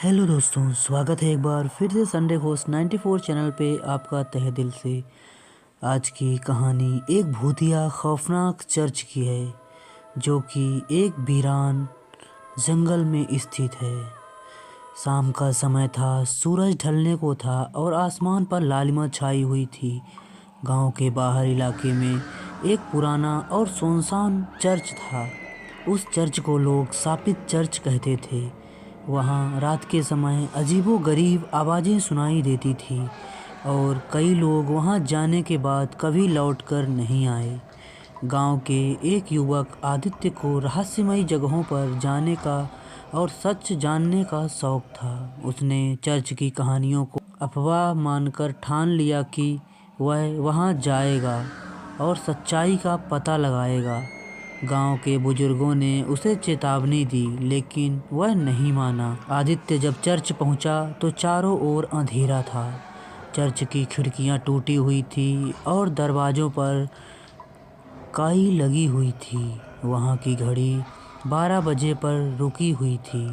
Hello दोस्तों, स्वागत है एक बार फिर से संडे होस्ट 94 चैनल पे आपका तहे दिल से। आज की कहानी एक भूतिया खौफनाक चर्च की है जो कि एक वीरान जंगल में स्थित है। शाम का समय था, सूरज ढलने को था और आसमान पर लालिमा छाई हुई थी। गांव के बाहर इलाके में एक पुराना और सुनसान चर्च था। उस चर्च को लोग शापित चर्च कहते थे। वहाँ रात के समय अजीबो-गरीब आवाज़ें सुनाई देती थी और कई लोग वहाँ जाने के बाद कभी लौटकर नहीं आए। गांव के एक युवक आदित्य को रहस्यमयी जगहों पर जाने का और सच जानने का शौक था। उसने चर्च की कहानियों को अफवाह मानकर ठान लिया कि वह वहाँ जाएगा और सच्चाई का पता लगाएगा। गांव के बुजुर्गों ने उसे चेतावनी दी, लेकिन वह नहीं माना। आदित्य जब चर्च पहुंचा तो चारों ओर अंधेरा था। चर्च की खिड़कियां टूटी हुई थी और दरवाजों पर काई लगी हुई थी। वहां की घड़ी 12 बजे पर रुकी हुई थी।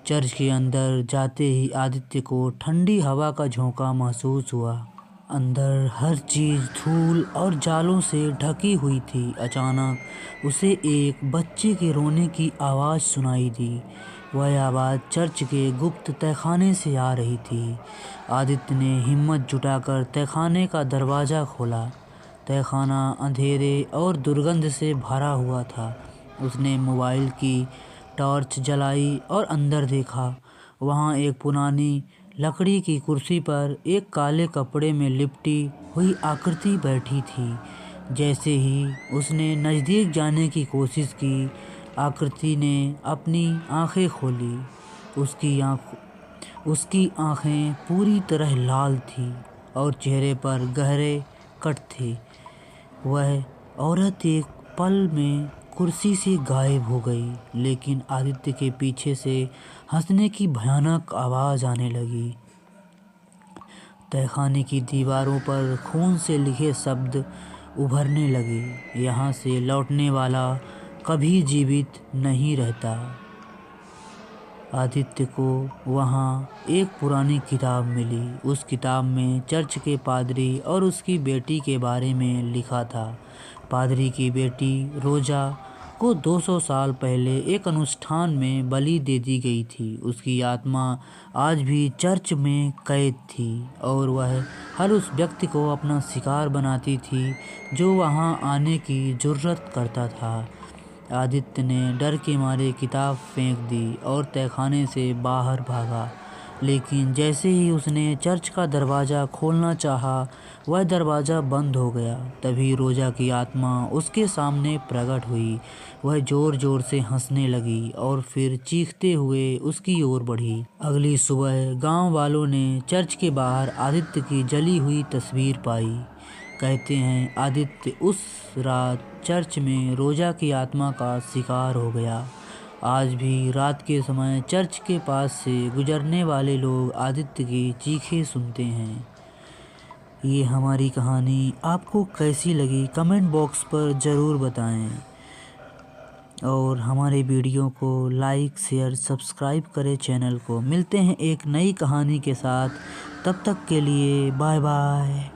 चर्च के अंदर जाते ही आदित्य को ठंडी हवा का झोंका महसूस हुआ। अंदर हर चीज़ धूल और जालों से ढकी हुई थी। अचानक उसे एक बच्चे के रोने की आवाज़ सुनाई दी। वह आवाज़ चर्च के गुप्त तहखाने से आ रही थी। आदित्य ने हिम्मत जुटाकर तहखाने का दरवाज़ा खोला। तहखाना अंधेरे और दुर्गंध से भरा हुआ था। उसने मोबाइल की टॉर्च जलाई और अंदर देखा। वहाँ एक पुरानी लकड़ी की कुर्सी पर एक काले कपड़े में लिपटी हुई आकृति बैठी थी। जैसे ही उसने नज़दीक जाने की कोशिश की, आकृति ने अपनी आंखें खोली। उसकी आंखें पूरी तरह लाल थीं और चेहरे पर गहरे कट थे। वह औरत एक पल में कुर्सी से गायब हो गई, लेकिन आदित्य के पीछे से हंसने की भयानक आवाज़ आने लगी। तहखाने की दीवारों पर खून से लिखे शब्द उभरने लगे, यहाँ से लौटने वाला कभी जीवित नहीं रहता। आदित्य को वहाँ एक पुरानी किताब मिली। उस किताब में चर्च के पादरी और उसकी बेटी के बारे में लिखा था। पादरी की बेटी रोजा को 200 साल पहले एक अनुष्ठान में बलि दे दी गई थी। उसकी आत्मा आज भी चर्च में कैद थी और वह हर उस व्यक्ति को अपना शिकार बनाती थी जो वहाँ आने की जुर्रत करता था। आदित्य ने डर के मारे किताब फेंक दी और तहखाने से बाहर भागा, लेकिन जैसे ही उसने चर्च का दरवाज़ा खोलना चाहा, वह दरवाज़ा बंद हो गया। तभी रोजा की आत्मा उसके सामने प्रकट हुई। वह ज़ोर ज़ोर से हंसने लगी और फिर चीखते हुए उसकी ओर बढ़ी। अगली सुबह गांव वालों ने चर्च के बाहर आदित्य की जली हुई तस्वीर पाई। कहते हैं आदित्य उस रात चर्च में रोजा की आत्मा का शिकार हो गया। आज भी रात के समय चर्च के पास से गुजरने वाले लोग आदित्य की चीखें सुनते हैं। ये हमारी कहानी आपको कैसी लगी कमेंट बॉक्स पर ज़रूर बताएं और हमारे वीडियो को लाइक शेयर सब्सक्राइब करें चैनल को। मिलते हैं एक नई कहानी के साथ, तब तक के लिए बाय बाय।